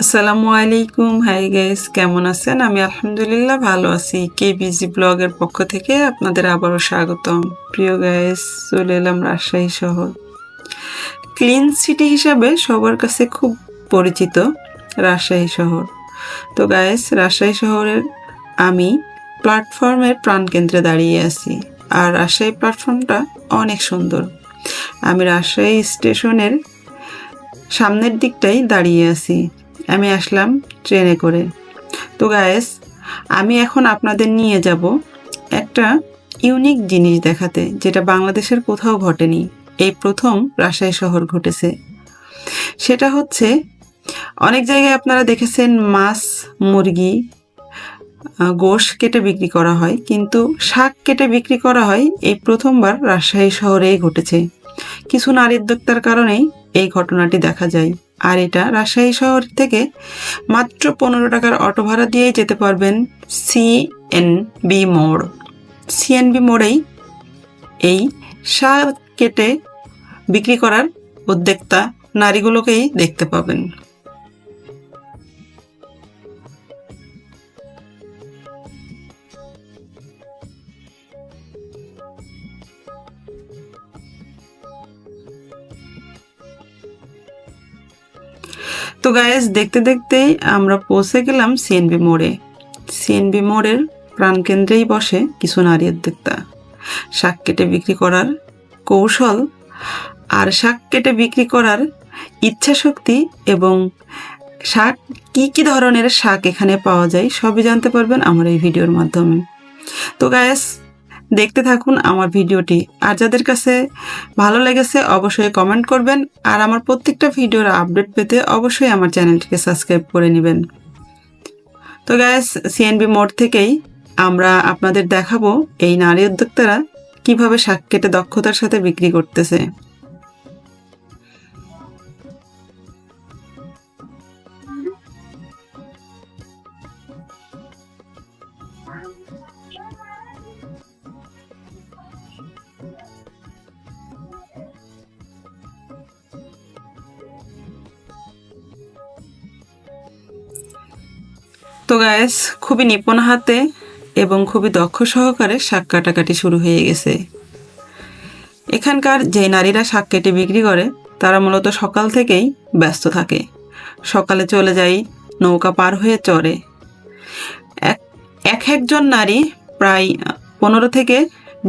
আসসালামু আলাইকুম। Hi guys, কেমন আছেন? আমি আলহামদুলিল্লাহ ভালো আছি। কেবিজি ব্লগের পক্ষ থেকে আপনাদের আবারও স্বাগতম। প্রিয় গাইস, চলে এলাম রাজশাহী শহর। ক্লিন সিটি হিসাবে সবার কাছে খুব পরিচিত রাজশাহী শহর। তো গাইস, রাজশাহী শহরের আমি প্ল্যাটফর্মের প্রাণকেন্দ্রে দাঁড়িয়ে আছি। আর রাজশাহী প্ল্যাটফর্মটা অনেক সুন্দর। আমি রাজশাহী স্টেশনের সামনের দিকটাই দাঁড়িয়ে আছি। আমি আসলাম ট্রেনে করে। তো গায়েস, আমি এখন আপনাদের নিয়ে যাব একটা ইউনিক জিনিস দেখাতে, যেটা বাংলাদেশের কোথাও ঘটেনি। এই প্রথম রাজশাহী শহর ঘটেছে। সেটা হচ্ছে, অনেক জায়গায় আপনারা দেখেছেন মাছ, মুরগি, গোশ কেটে বিক্রি করা হয়, কিন্তু শাক কেটে বিক্রি করা হয় এই প্রথমবার রাজশাহী শহরেই ঘটেছে। কিছু নারী উদ্যোক্তার কারণেই এই ঘটনাটি দেখা যায়। আর এটা রাজশাহী শহর থেকে মাত্র 15 টাকার অটো ভাড়া দিয়েই যেতে পারবেন সিএনবি মোড়। সিএনবি মোড়েই এই শাক কেটে বিক্রি করার উদ্যোক্তা নারীগুলোকেই দেখতে পাবেন। তো গায়েস, দেখতে দেখতেই আমরা পৌঁছে গেলাম সিএনবি মোড়ে। সিএনবি মোড়ের প্রাণকেন্দ্রেই বসে কিছু নারী উদ্যোক্তা। শাক কেটে বিক্রি করার কৌশল আর শাক কেটে বিক্রি করার ইচ্ছা শক্তি এবং শাক কি ধরনের শাক এখানে পাওয়া যায় সবই জানতে পারবেন আমার এই ভিডিওর মাধ্যমে। তো গায়েস, দেখতে থাকুন আমার ভিডিওটি। আর যাদের কাছে ভালো লেগেছে অবশ্যই কমেন্ট করবেন। আর আমার প্রত্যেকটা ভিডিওর আপডেট পেতে অবশ্যই আমার চ্যানেলটিকে সাবস্ক্রাইব করে নেবেন। তো গায়েস, সিএনবি মোড় থেকেই আমরা আপনাদের দেখাবো এই নারী উদ্যোক্তারা কিভাবে শাক কেটে দক্ষতার সাথে বিক্রি করতেছে। তো গায়েস, খুবই নিপুণ হাতে এবং খুবই দক্ষ সহকারে শাক কাটাকাটি শুরু হয়ে গেছে। এখানকার যে নারীরা শাক কেটে বিক্রি করে তারা মূলত সকাল থেকেই ব্যস্ত থাকে। সকালে চলে যায় নৌকা পার হয়ে চরে। একজন নারী প্রায় 15 থেকে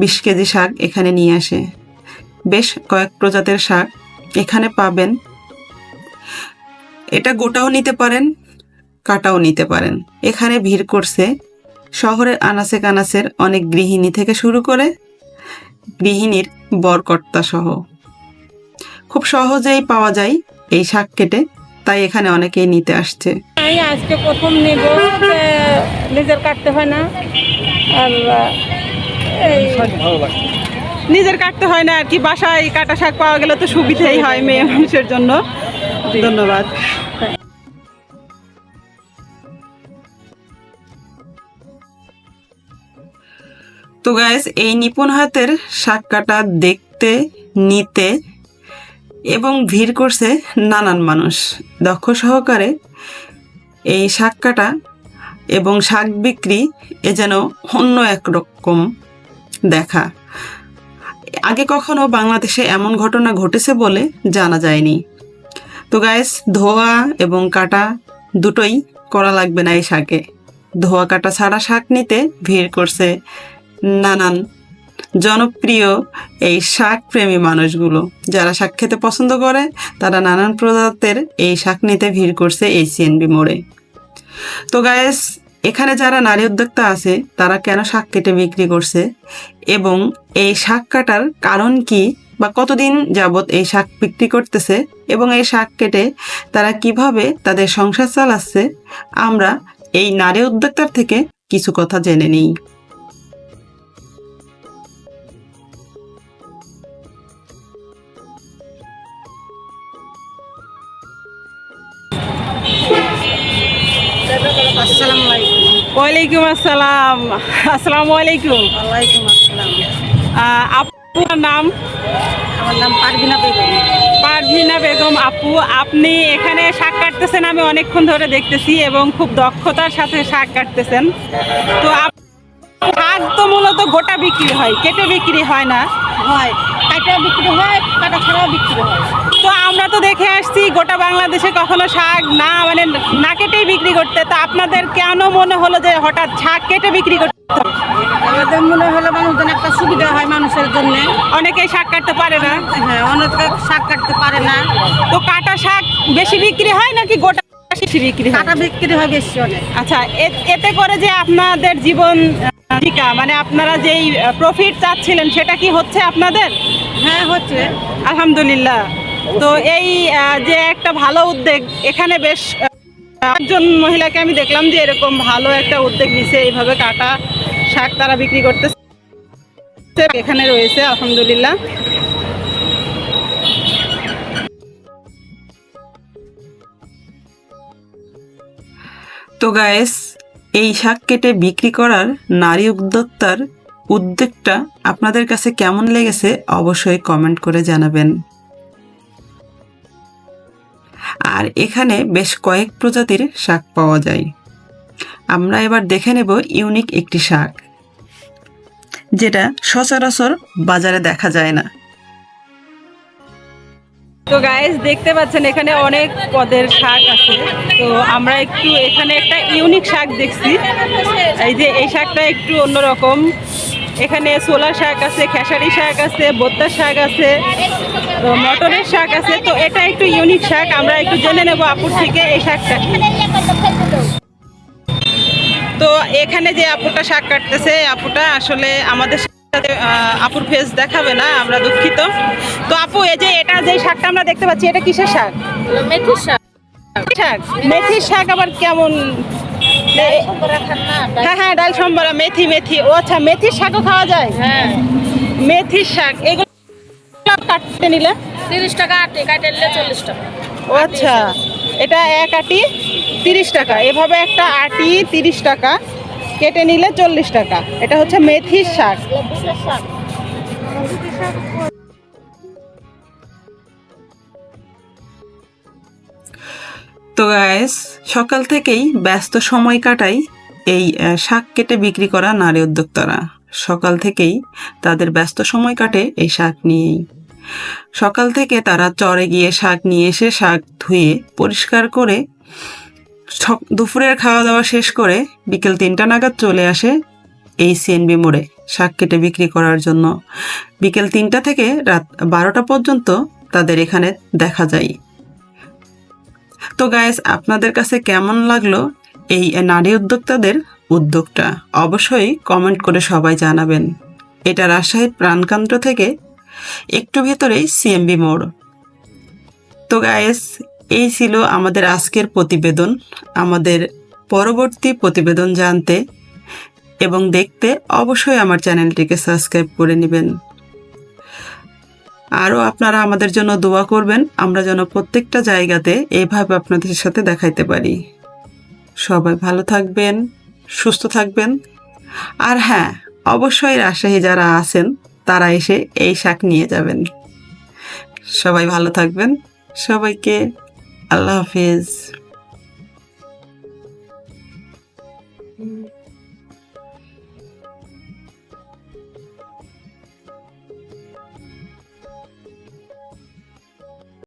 20 কেজি শাক এখানে নিয়ে আসে। বেশ কয়েক প্রজাতির শাক এখানে পাবেন। এটা গোটাও নিতে পারেন, কাটাও নিতে পারেন। এখানে ভিড় করছে শহরের আনাচে কানাচের অনেক গৃহিণী থেকে শুরু করে গৃহিণীর বরকর্তা সহ। খুব সহজেই পাওয়া যায় এই শাক কেটে, তাই এখানে অনেকেই নিতে আসছে। আমি আজকে প্রথম নেব, নিজের কাটতে হয় না। আর নিজের কাটতে হয় না আর কি, বাসায় কাটা শাক পাওয়া গেলে তো সুবিধাই হয় মেয়ে মানুষের জন্য। ধন্যবাদ। তো গাইস, এই নিপুণ হাতের শাক কাটা দেখতে, নিতে এবং ভিড় করছে নানান মানুষ। দক্ষ সহকারে এই শাক কাটা এবং শাক বিক্রি এ যেন অন্য একরকম দেখা। আগে কখনো বাংলাদেশে এমন ঘটনা ঘটেছে বলে জানা যায়নি। তো গাইস, ধোয়া এবং কাটা দুটোই করা লাগবে না এই শাকে। ধোয়া কাটা ছাড়া শাক নিতে ভিড় করছে নানান জনপ্রিয় এই শাক প্রেমী মানুষগুলো। যারা শাক খেতে পছন্দ করে তারা নানান প্রজাতের এই শাক নিতে ভিড় করছে এই সিএনবি মোড়ে। তো গায়েস, এখানে যারা নারী উদ্যোক্তা আছে তারা কেন শাক কেটে বিক্রি করছে এবং এই শাক কাটার কারণ কি বা কতদিন যাবৎ এই শাক বিক্রি করতেছে এবং এই শাক কেটে তারা কিভাবে তাদের সংসার চালাচ্ছে, আমরা এই নারী উদ্যোক্তার থেকে কিছু কথা জেনে নিই। ওয়ালাইকুম আসসালাম। আসসালামু আলাইকুম। ওয়ালাইকুম আসসালাম। আপনার নাম? আমার নাম পারভিনা বেগম। পারভিনা বেগম আপু, আপনি এখানে শাক কাটতেছেন আমি অনেকক্ষণ ধরে দেখতেছি এবং খুব দক্ষতার সাথে শাক কাটতেছেন। তো শাক তো মূলত গোটা বিক্রি হয়, কেটে বিক্রি হয় না? হয়, কাটা বিক্রি হয়, কাটা ছাড়াও বিক্রি হয়। তো আমরা তো দেখে আসছি গোটা বাংলাদেশে কখনো শাক না মানে না কেটেই বিক্রি করতে, তো আপনাদের কেন মনে হলো যে হঠাৎ শাক কেটে বিক্রি করতে? আমাদের মনে হলো মানুষজন একটা সুবিধা হয় মানুষের জন্য। অনেকেই শাক কাটতে পারে না। হ্যাঁ, অনেকে শাক কাটতে পারে না। তো কাটা শাক বেশি বিক্রি হয় নাকি গোটা বেশি বিক্রি হয়? কাটা বিক্রি হয় বেশি অনেক। আচ্ছা, এতে করে যে আপনাদের জীবন জীবিকা মানে আপনারা যেই প্রফিট চাচ্ছিলেন সেটা কি হচ্ছে আপনাদের? হ্যাঁ, হচ্ছে। আলহামদুলিল্লাহ। তো এই যে একটা ভালো উদ্যোগ, এখানে বেশ একজন মহিলাকে আমি দেখলাম যে এরকম ভালো একটা উদ্যোগ নিছে, এইভাবে কাটা শাক তারা বিক্রি করতেছে, এখানে রয়েছে আলহামদুলিল্লাহ। তো গাইস, এই শাক কেটে বিক্রি করার নারী উদ্যোক্তার উদ্যোগটা আপনাদের কাছে কেমন লেগেছে অবশ্যই কমেন্ট করে জানাবেন। আর এখানে বেশ কয়েক প্রজাতির শাক পাওয়া যায়। আমরা এবার দেখে নেব ইউনিক একটি শাক, যেটা সচরাচর বাজারে দেখা যায় না। তো গাইস, দেখতে পাচ্ছেন এখানে অনেক পদের শাক আছে। তো আমরা একটু এখানে একটা ইউনিক শাক দেখছি, এই যে এই শাকটা একটু অন্যরকম। এখানে ছোলা শাক আছে, খেসারি শাক আছে, বোত্তা শাক আছে, তো মটরের শাক আছে। তো এটা একটু ইউনিক শাক, আমরা একটু জেনে নেব আপুর থেকে এই শাকটা। তো এখানে যে আপুটা শাক কাটতেছে, আপুটা আসলে আমাদের সাথে আপুর ফেস দেখাবে না, আমরা দুঃখিত। তো আপু, এই যে এটা যে শাকটা আমরা দেখতে পাচ্ছি, এটা কিসের শাক? মেথির শাক। শাক, মেথির শাক আবার কেমন? হ্যাঁ হ্যাঁ, ডাল সম্বরা, মেথি মেথি। ও আচ্ছা, মেথির শাকও খাওয়া যায়? হ্যাঁ, মেথির শাক এগুলো কাটতে নিলে 30 টাকা আটি, কাটে নিলে 40 টাকা। ও আচ্ছা, এটা এক আটি 30 টাকা, এভাবে একটা আটি 30 টাকা, কেটে নিলে 40 টাকা। এটা হচ্ছে মেথির শাক। তো গাইস, সকাল থেকেই ব্যস্ত সময় কাটাই এই শাক কেটে বিক্রি করা নারী উদ্যোক্তারা। সকাল থেকেই তাদের ব্যস্ত সময় কাটে এই শাক নিয়েই। সকাল থেকে তারা চরে গিয়ে শাক নিয়ে এসে শাক ধুয়ে পরিষ্কার করে দুপুরের খাওয়া দাওয়া শেষ করে বিকেল 3টা নাগাদ চলে আসে এই সিএনবি মোড়ে শাক কেটে বিক্রি করার জন্য। বিকেল 3টা থেকে রাত 12টা পর্যন্ত তাদের এখানে দেখা যায়। তো গাইস, আপনাদের কাছে কেমন লাগলো এই নারী উদ্যোক্তাদের উদ্যোগটা অবশ্যই কমেন্ট করে সবাই জানাবেন। এটা রাজশাহীর প্রাণকেন্দ্র থেকে একটু ভেতরেই সিএমবি মোড়। তো গাইস, এই ছিল আমাদের আজকের প্রতিবেদন। আমাদের পরবর্তী প্রতিবেদন জানতে এবং দেখতে অবশ্যই আমার চ্যানেলটিকে সাবস্ক্রাইব করে নেবেন। আরও আপনারা আমাদের জন্য দোয়া করবেন, আমরা যেন প্রত্যেকটা জায়গাতে এইভাবে আপনাদের সাথে দেখাইতে পারি। সবাই ভালো থাকবেন, সুস্থ থাকবেন। আর হ্যাঁ, অবশ্যই রাজশাহী যারা আছেন তারা এসে এই শাক নিয়ে যাবেন। সবাই ভালো থাকবেন, সবাইকে আল্লাহ হাফিজ।